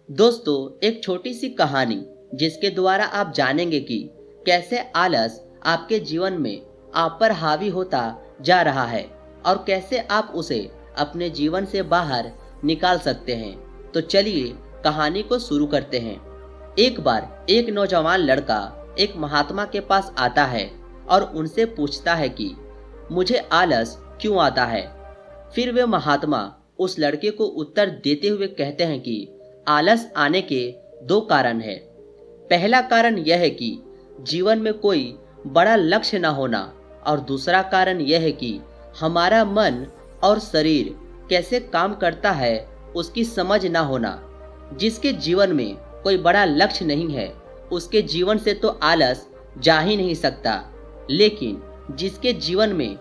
दोस्तों, एक छोटी सी कहानी जिसके द्वारा आप जानेंगे कि कैसे आलस आपके जीवन में आप पर हावी होता जा रहा है और कैसे आप उसे अपने जीवन से बाहर निकाल सकते हैं। तो चलिए कहानी को शुरू करते हैं। एक बार एक नौजवान लड़का एक महात्मा के पास आता है और उनसे पूछता है कि मुझे आलस क्यों आता है। फिर वे महात्मा उस लड़के को उत्तर देते हुए कहते हैं कि आलस आने के दो कारण हैं। पहला कारण यह है कि जीवन में कोई बड़ा लक्ष्य न होना और दूसरा कारण यह है कि हमारा मन और शरीर कैसे काम करता है उसकी समझ न होना। जिसके जीवन में कोई बड़ा लक्ष्य नहीं है उसके जीवन से तो आलस जा ही नहीं सकता, लेकिन जिसके जीवन में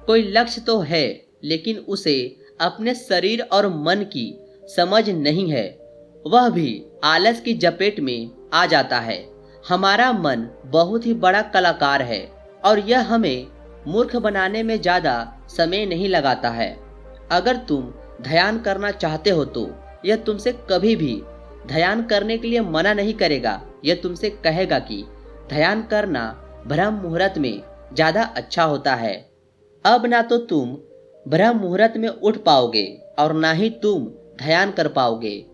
कोई लक्ष्य तो है लेकिन उसे अपने शरीर और मन की समझ नहीं है, वह भी आलस की जपेट में आ जाता है। हमारा मन बहुत ही बड़ा कलाकार है और यह हमें मूर्ख बनाने में ज्यादा समय नहीं लगाता है। अगर तुम ध्यान करना चाहते हो तो यह तुमसे कभी भी ध्यान करने के लिए मना नहीं करेगा। यह तुमसे कहेगा कि ध्यान करना ब्रह्म मुहूर्त में ज्यादा अच्छा होता है। अब ना तो तुम ब्रह्म मुहूर्त में उठ पाओगे और ना ही तुम ध्यान कर पाओगे।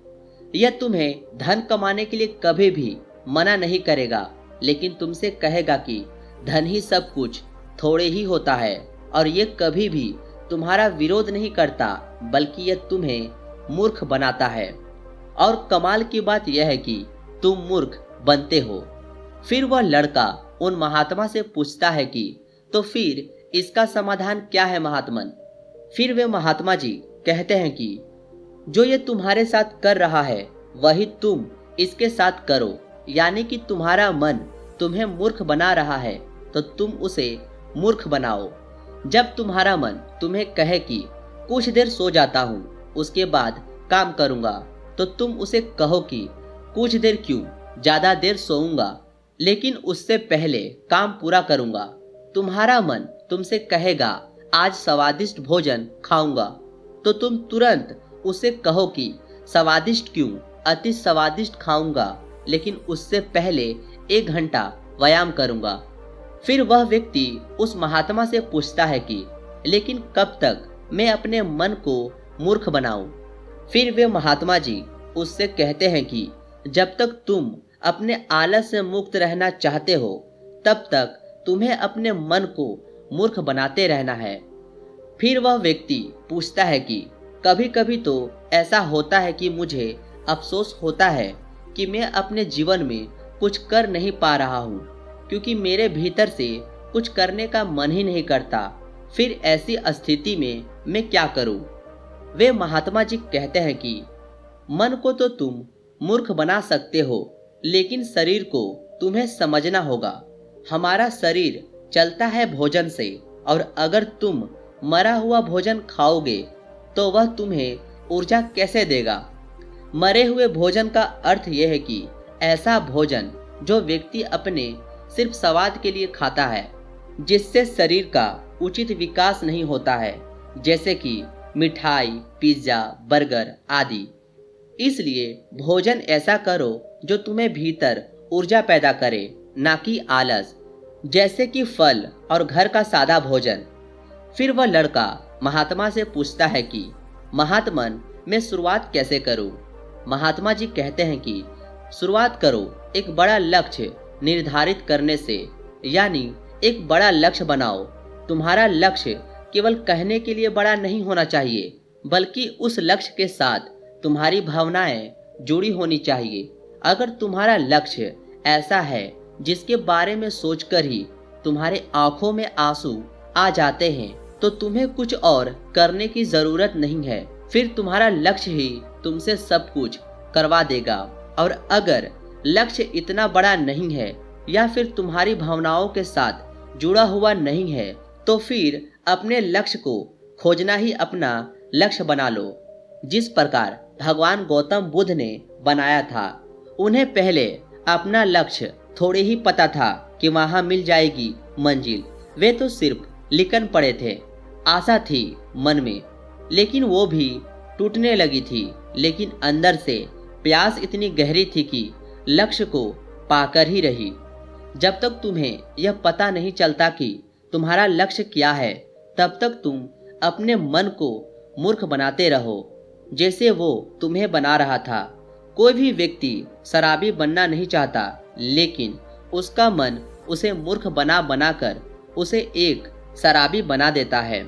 यह तुम्हें धन कमाने के लिए कभी भी मना नहीं करेगा, लेकिन तुमसे कहेगा कि धन ही सब कुछ थोड़े ही होता है और यह कभी भी तुम्हारा विरोध नहीं करता, बल्कि यह तुम्हें मूर्ख बनाता है। और कमाल की बात यह है कि तुम मूर्ख बनते हो। फिर वह लड़का उन महात्मा से पूछता है कि तो फिर इसका समाधान क्या है महात्मन। फिर वे महात्मा जी कहते हैं कि जो ये तुम्हारे साथ कर रहा है वही तुम इसके साथ करो, यानी कि तुम्हारा मन तुम्हें मूर्ख बना रहा है तो तुम उसे मूर्ख बनाओ। जब तुम्हारा मन तुम्हें कहे कि कुछ देर सो जाता हूँ उसके बाद काम करूँगा, तो तुम उसे कहो कि कुछ देर क्यों, ज़्यादा देर सोऊंगा लेकिन उससे पहले काम पूरा करूँगा। तुम्हारा मन तुमसे कहेगा आज स्वादिष्ट भोजन खाऊंगा, तो तुम तुरंत उसे कहो कि स्वादिष्ट क्यों, अति स्वादिष्ट खाऊंगा लेकिन उससे पहले 1 घंटा व्यायाम करूंगा। फिर वह व्यक्ति उस महात्मा से पूछता है कि लेकिन कब तक मैं अपने मन को मूर्ख बनाऊं। फिर वे महात्मा जी उससे कहते हैं कि जब तक तुम अपने आलस से मुक्त रहना चाहते हो तब तक तुम्हें अपने मन को मूर्ख बनाते रहना है। फिर वह व्यक्ति पूछता है कि कभी कभी तो ऐसा होता है कि मुझे अफसोस होता है कि मैं अपने जीवन में कुछ कर नहीं पा रहा हूँ, क्योंकि मेरे भीतर से कुछ करने का मन ही नहीं करता। फिर ऐसी स्थिति में मैं क्या करूँ। वे महात्मा जी कहते हैं कि मन को तो तुम मूर्ख बना सकते हो, लेकिन शरीर को तुम्हें समझना होगा। हमारा शरीर चलता है भोजन से, और अगर तुम मरा हुआ भोजन खाओगे तो वह तुम्हें ऊर्जा कैसे देगा। मरे हुए भोजन का अर्थ यह है कि ऐसा भोजन जो व्यक्ति अपने सिर्फ स्वाद के लिए खाता है, जिससे शरीर का उचित विकास नहीं होता है, जैसे कि मिठाई, पिज्जा, बर्गर आदि। इसलिए भोजन ऐसा करो जो तुम्हें भीतर ऊर्जा पैदा करे, ना कि आलस, जैसे कि फल और घर का सादा भोजन। फिर वह लड़का महात्मा से पूछता है कि महात्मन, मैं शुरुआत कैसे करूं। महात्मा जी कहते हैं कि शुरुआत करो एक बड़ा लक्ष्य निर्धारित करने से, यानी एक बड़ा लक्ष्य बनाओ। तुम्हारा लक्ष्य केवल कहने के लिए बड़ा नहीं होना चाहिए, बल्कि उस लक्ष्य के साथ तुम्हारी भावनाएं जुड़ी होनी चाहिए। अगर तुम्हारा लक्ष्य ऐसा है जिसके बारे में सोचकर ही तुम्हारे आंखों में आंसू आ जाते हैं, तो तुम्हें कुछ और करने की जरूरत नहीं है। फिर तुम्हारा लक्ष्य ही तुमसे सब कुछ करवा देगा। और अगर लक्ष्य इतना बड़ा नहीं है या फिर तुम्हारी भावनाओं के साथ जुड़ा हुआ नहीं है, तो फिर अपने लक्ष्य को खोजना ही अपना लक्ष्य बना लो। जिस प्रकार भगवान गौतम बुद्ध ने बनाया था, उन्हें पहले अपना लक्ष्य थोड़े ही पता था कि वहां मिल जाएगी मंजिल। वे तो सिर्फ लिकन पड़े थे, आशा थी मन में, लेकिन वो भी टूटने लगी थी। लेकिन अंदर से प्यास इतनी गहरी थी कि लक्ष्य को पाकर ही रही। जब तक तुम्हें यह पता नहीं चलता कि तुम्हारा लक्ष्य क्या है, तब तक तुम अपने मन को मूर्ख बनाते रहो, जैसे वो तुम्हें बना रहा था। कोई भी व्यक्ति शराबी बनना नहीं चाहता, लेकिन उसका मन उसे मूर्ख बना बनाकर उसे एक शराबी बना देता है।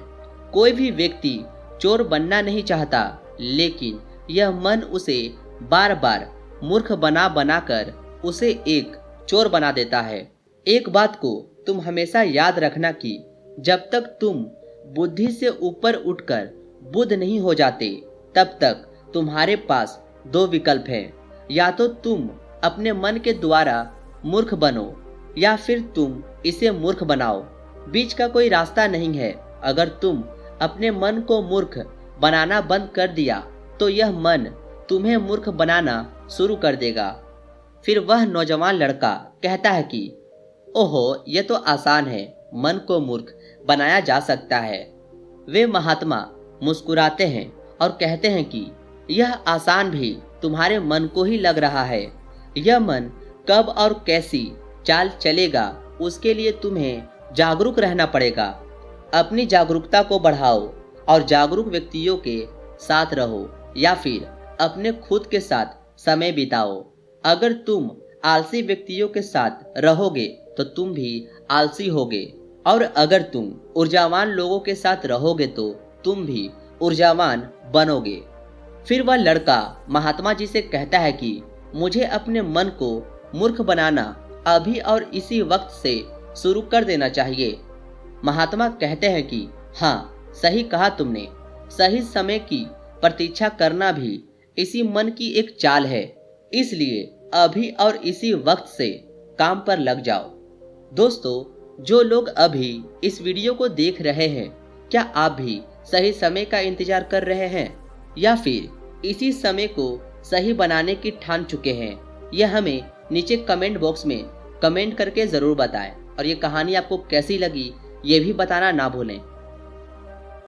कोई भी व्यक्ति चोर बनना नहीं चाहता, लेकिन यह मन उसे बार बार मूर्ख बना बनाकर उसे एक चोर बना देता है। एक बात को तुम हमेशा याद रखना कि जब तक तुम बुद्धि से ऊपर उठकर बुद्ध नहीं हो जाते, तब तक तुम्हारे पास दो विकल्प हैं। या तो तुम अपने मन के द्वारा मूर्ख बनो, या फिर तुम इसे मूर्ख बनाओ। बीच का कोई रास्ता नहीं है। अगर तुम अपने मन को मूर्ख बनाना बंद कर दिया, तो यह मन तुम्हें मूर्ख बनाना शुरू कर देगा। फिर वह नौजवान लड़का कहता है कि ओहो, यह तो आसान है, मन को मूर्ख बनाया जा सकता है। वे महात्मा मुस्कुराते हैं और कहते हैं कि यह आसान भी तुम्हारे मन को ही लग रहा है। यह मन कब और कैसी चाल चलेगा, उसके लिए तुम्हें जागरूक रहना पड़ेगा। अपनी जागरूकता को बढ़ाओ और जागरूक व्यक्तियों के साथ रहो, या फिर अपने खुद के साथ समय बिताओ। अगर तुम आलसी व्यक्तियों के साथ रहोगे तो तुम भी आलसी होगे, और अगर तुम ऊर्जावान लोगों के साथ रहोगे तो तुम भी ऊर्जावान बनोगे। फिर वह लड़का महात्मा जी से कहता है कि मुझे अपने मन को मूर्ख बनाना अभी और इसी वक्त से शुरू कर देना चाहिए। महात्मा कहते हैं कि हाँ, सही कहा तुमने। सही समय की प्रतीक्षा करना भी इसी मन की एक चाल है। इसलिए अभी और इसी वक्त से काम पर लग जाओ। दोस्तों, जो लोग अभी इस वीडियो को देख रहे हैं, क्या आप भी सही समय का इंतजार कर रहे हैं, या फिर इसी समय को सही बनाने की ठान चुके हैं? यह हमें नीचे कमेंट बॉक्स में कमेंट करके ज़रूर बताएं। और ये कहानी आपको कैसी लगी, ये भी बताना ना भूलें।